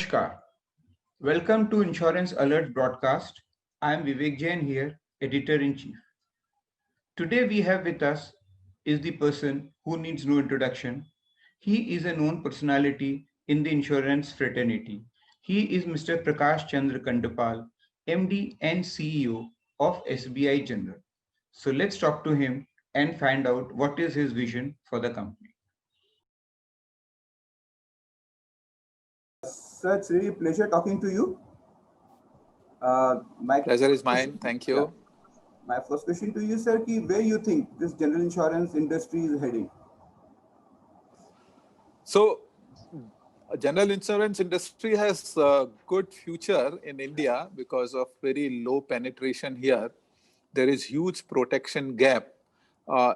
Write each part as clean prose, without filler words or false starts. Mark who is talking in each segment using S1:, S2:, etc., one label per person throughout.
S1: Namaskar. Welcome to Insurance Alert broadcast. I am Vivek Jain here, Editor-in-Chief. Today we have with us is the person who needs no introduction. He is a known personality in the insurance fraternity. He is Mr. Prakash Chandra Kandapal, MD and CEO of SBI General. So let's talk to him and find out what is his vision for the company.
S2: Sir, it's really a pleasure talking to you. My
S3: Pleasure is mine.
S2: question,
S3: Thank
S2: yeah,
S3: you.
S2: my first question to you, sir, where you think this general insurance industry is heading?
S3: So, general insurance industry has a good future in India because of very low penetration here. There is huge protection gap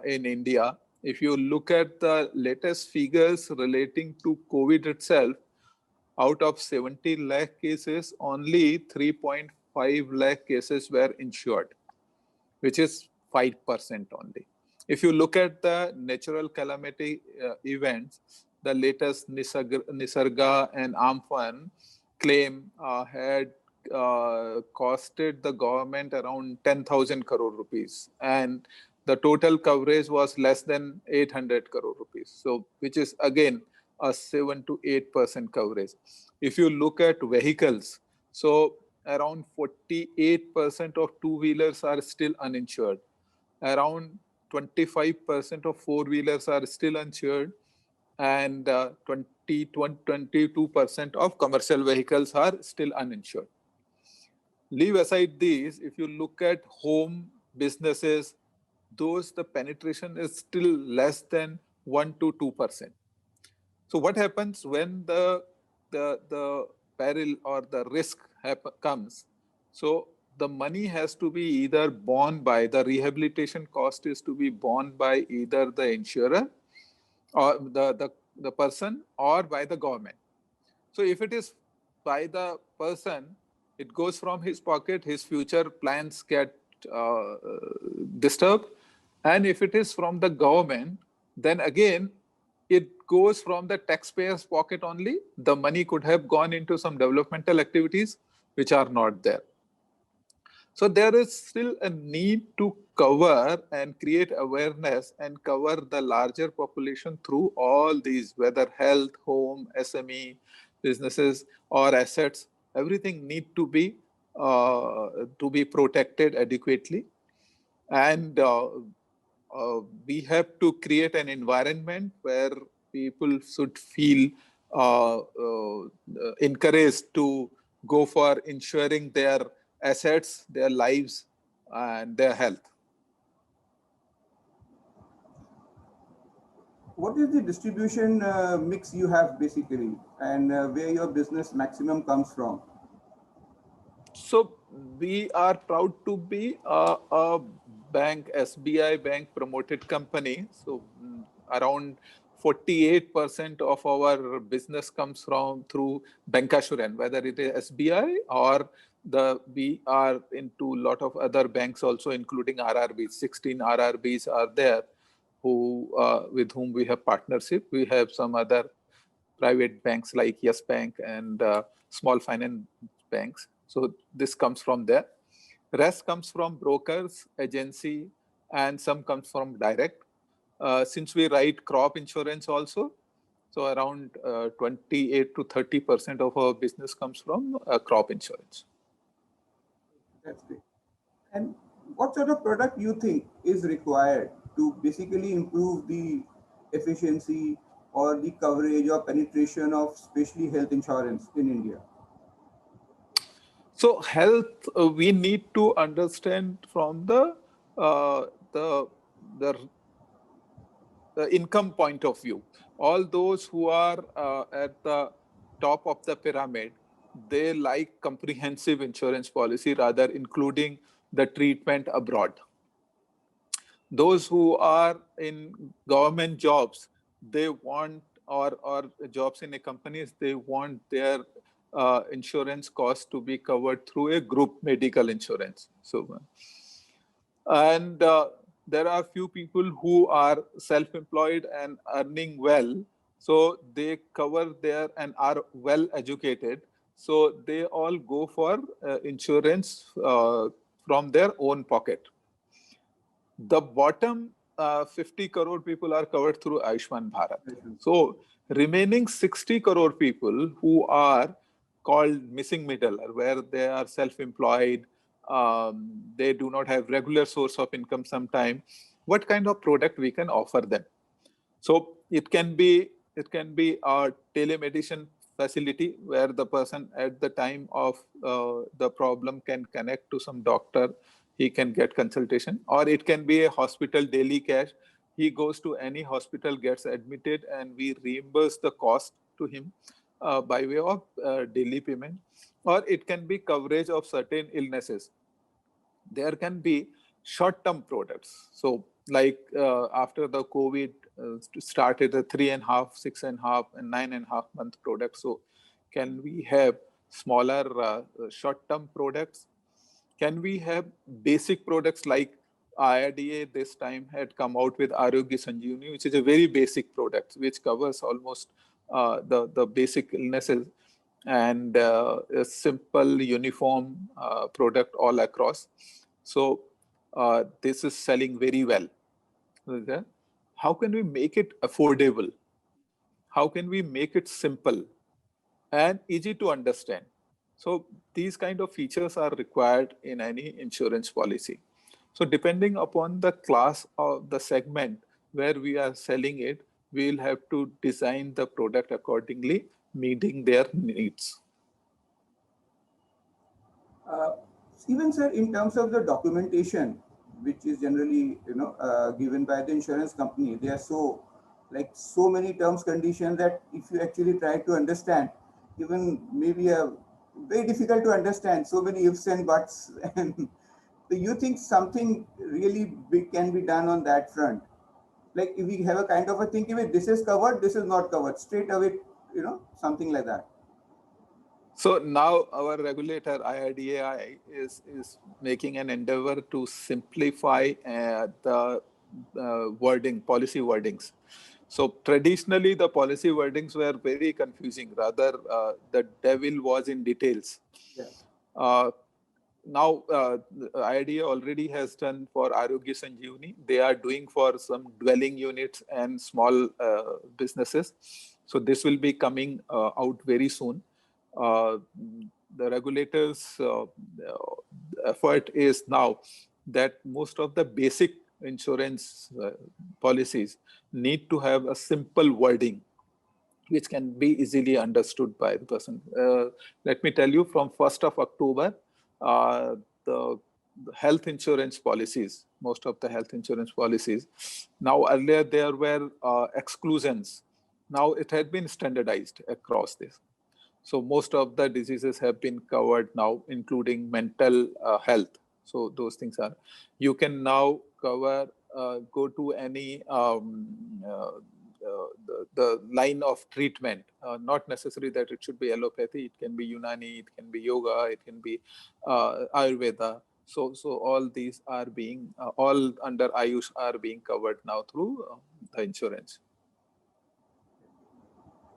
S3: in India. If you look at the latest figures relating to COVID itself, out of 70 lakh cases, only 3.5 lakh cases were insured, which is 5% only. If you look at the natural calamity events, the latest Nisarga and Amphan claim had costed the government around 10,000 crore rupees, and the total coverage was less than 800 crore rupees. So, which is again a 7 to 8% coverage. If you look at vehicles, so around 48% of two-wheelers are still uninsured. Around 25% of four-wheelers are still uninsured, and 22% of commercial vehicles are still uninsured. Leave aside these, if you look at home businesses, those the penetration is still less than 1 to 2%. So what happens when the peril or the risk comes? So the money has to be either borne by, the rehabilitation cost is to be borne by either the insurer or the person or by the government. So if it is by the person, it goes from his pocket, his future plans get disturbed. And if it is from the government, then again, it goes from the taxpayer's pocket only. The money could have gone into some developmental activities which are not there. So there is still a need to cover and create awareness and cover the larger population through all these, whether health, home, SME, businesses or assets, everything need to be protected adequately. And we have to create an environment where people should feel encouraged to go for ensuring their assets, their lives, and their health.
S2: What is the distribution mix you have basically, and where your business maximum comes from?
S3: So we are proud to be a bank, SBI Bank promoted company. So around 48% of our business comes from through bancassurance, whether it is SBI or we are into a lot of other banks also, including RRBs. 16 RRBs are there who with whom we have partnership. We have some other private banks like Yes Bank and small finance banks. So this comes from there. Rest comes from brokers, agency, and some comes from direct. Since we write crop insurance also, so around 28 to 30% of our business comes from crop insurance.
S2: That's great. And what sort of product you think is required to basically improve the efficiency or the coverage or penetration of especially health insurance in India?
S3: So health, we need to understand from uh, the the income point of view. All those who are at the top of the pyramid, they like comprehensive insurance policy, rather including the treatment abroad. Those who are in government jobs, they want, or jobs in a companies, they want their insurance costs to be covered through a group medical insurance. So, and there are few people who are self-employed and earning well, so they cover there and are well educated. So they all go for insurance from their own pocket. The bottom 50 crore people are covered through Ayushman Bharat. So remaining 60 crore people who are called missing middle, where they are self-employed, they do not have regular source of income sometime, what kind of product we can offer them? So it can be a telemedicine facility where the person at the time of the problem can connect to some doctor, he can get consultation, or it can be a hospital daily cash. He goes to any hospital, gets admitted, and we reimburse the cost to him by way of daily payment. Or it can be coverage of certain illnesses. There can be short-term products. So like after the COVID started, a 3.5, 6.5, and 9.5 month product. So can we have smaller short-term products? Can we have basic products like IRDA this time had come out with Arogya Sanjeevani, which is a very basic product, which covers almost the basic illnesses, and a simple uniform product all across. So this is selling very well. Okay. How can we make it affordable? How can we make it simple and easy to understand? So these kind of features are required in any insurance policy. So depending upon the class of the segment where we are selling it, we'll have to design the product accordingly, meeting their needs.
S2: Even sir, in terms of the documentation, which is generally given by the insurance company, they are so many terms conditions that if you actually try to understand, even maybe a very difficult to understand, so many ifs and buts. And do you think something really big can be done on that front? Like if we have a kind of a thing, if this is covered, this is not covered, straight away, something like that.
S3: So now our regulator IRDAI is making an endeavor to simplify the policy wordings. So traditionally the policy wordings were very confusing. Rather, the devil was in details. Yeah. Now IRDAI already has done for Arogya Sanjeevani. They are doing for some dwelling units and small businesses. So this will be coming out very soon. The regulators' effort is now that most of the basic insurance policies need to have a simple wording which can be easily understood by the person. Let me tell you, from 1st of October, the health insurance policies, most of the health insurance policies, now earlier there were exclusions. Now it had been standardized across this. So most of the diseases have been covered now, including mental health. So those things are, you can now cover, go to any the line of treatment, not necessary that it should be allopathy. It can be Unani, it can be yoga, it can be Ayurveda. So all these are being, all under Ayush are being covered now through the insurance.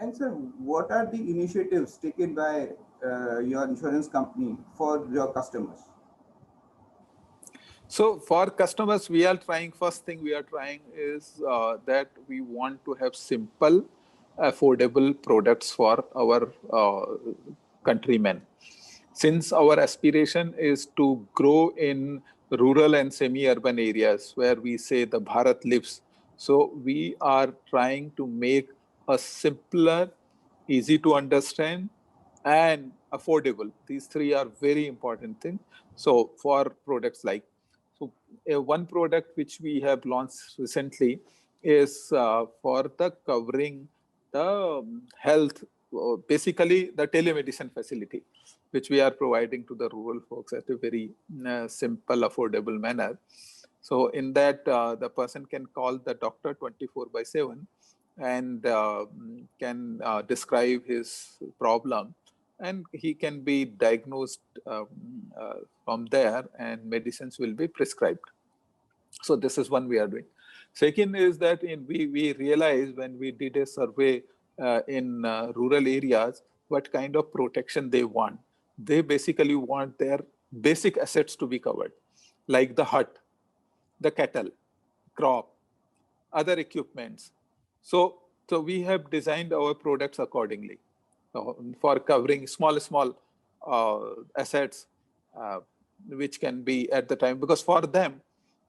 S2: And sir, what are the initiatives taken by your insurance company for your customers?
S3: So for customers, we are trying, first thing we are trying is that we want to have simple, affordable products for our countrymen. Since our aspiration is to grow in rural and semi-urban areas where we say the Bharat lives, so we are trying to make a simpler, easy to understand, and affordable. These three are very important things. So for products like, so one product which we have launched recently is for the covering the health, basically the telemedicine facility, which we are providing to the rural folks at a very simple, affordable manner. So in that, the person can call the doctor 24/7 and can describe his problem, and he can be diagnosed from there, and medicines will be prescribed. So this is one we are doing. Second is that we realized when we did a survey in rural areas what kind of protection they want. They basically want their basic assets to be covered, like the hut, the cattle, crop, other equipments. So we have designed our products accordingly for covering small assets, which can be at the time, because for them,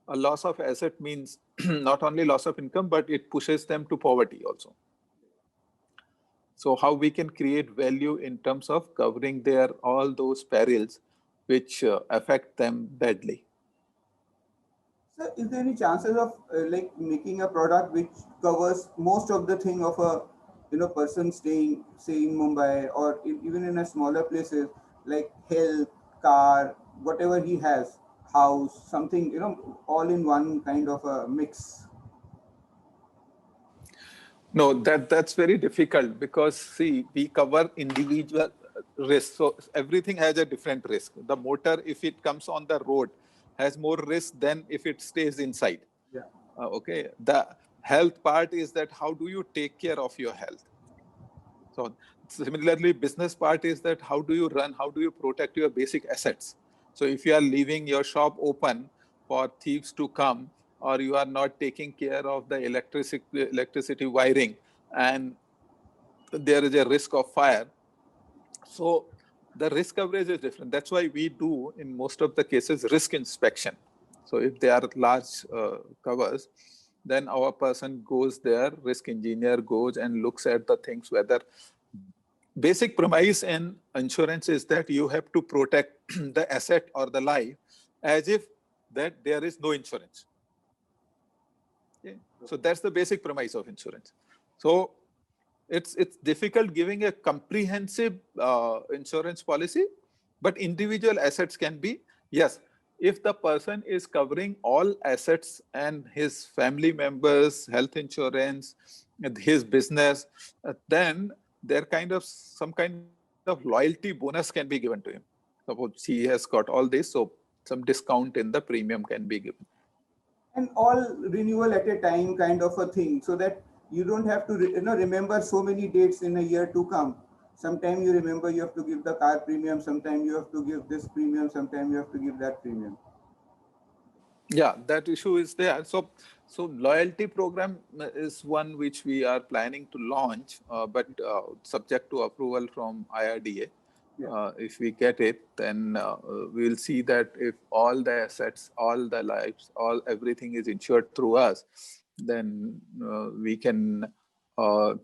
S3: a loss of asset means not only loss of income, but it pushes them to poverty also. So how we can create value in terms of covering their all those perils which affect them badly.
S2: So is there any chances of like making a product which covers most of the thing of a person staying say in Mumbai or even in a smaller places, like health, car, whatever he has, house, something, all in one kind of a mix?
S3: No, that's very difficult, because see, we cover individual risk. So everything has a different risk. The motor, if it comes on the road, has more risk than if it stays inside.
S2: Yeah.
S3: Okay. The health part is that how do you take care of your health? So similarly, business part is that how do you run, how do you protect your basic assets? So if you are leaving your shop open for thieves to come, or you are not taking care of the electricity wiring, and there is a risk of fire, so the risk coverage is different. That's why we do, in most of the cases, risk inspection. So if they are large covers, then our person goes there, risk engineer goes and looks at the things, whether basic premise in insurance is that you have to protect the asset or the life as if that there is no insurance. Okay? So that's the basic premise of insurance. So it's difficult giving a comprehensive insurance policy, but individual assets can be, yes, if the person is covering all assets and his family members, health insurance, his business, then there some kind of loyalty bonus can be given to him. Suppose he has got all this, so some discount in the premium can be given.
S2: And all renewal at a time kind of a thing, so that you don't have to remember so many dates in a year to come. Sometime you remember you have to give the car premium, sometime you have to give this premium, sometime you have to give that premium.
S3: Yeah, that issue is there. So loyalty program is one which we are planning to launch, but subject to approval from IRDA.
S2: Yeah.
S3: If we get it, then we will see that if all the assets, all the lives, everything is insured through us, then we can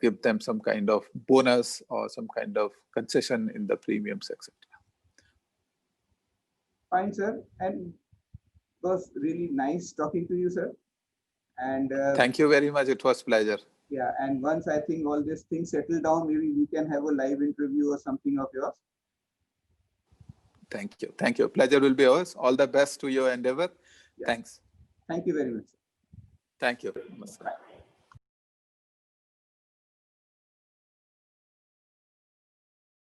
S3: give them some kind of bonus or some kind of concession in the premiums, etc.
S2: Fine, sir. And it was really nice talking to you, sir. And
S3: Thank you very much. It was pleasure.
S2: yeah, and once I think all these things settle down, maybe we can have a live interview or something of yours.
S3: Thank you. Thank you. Pleasure will be ours. All the best to your endeavor.
S2: Yeah.
S3: Thanks.
S2: Thank you very much.
S3: Thank you. Namaskar.
S2: Bye.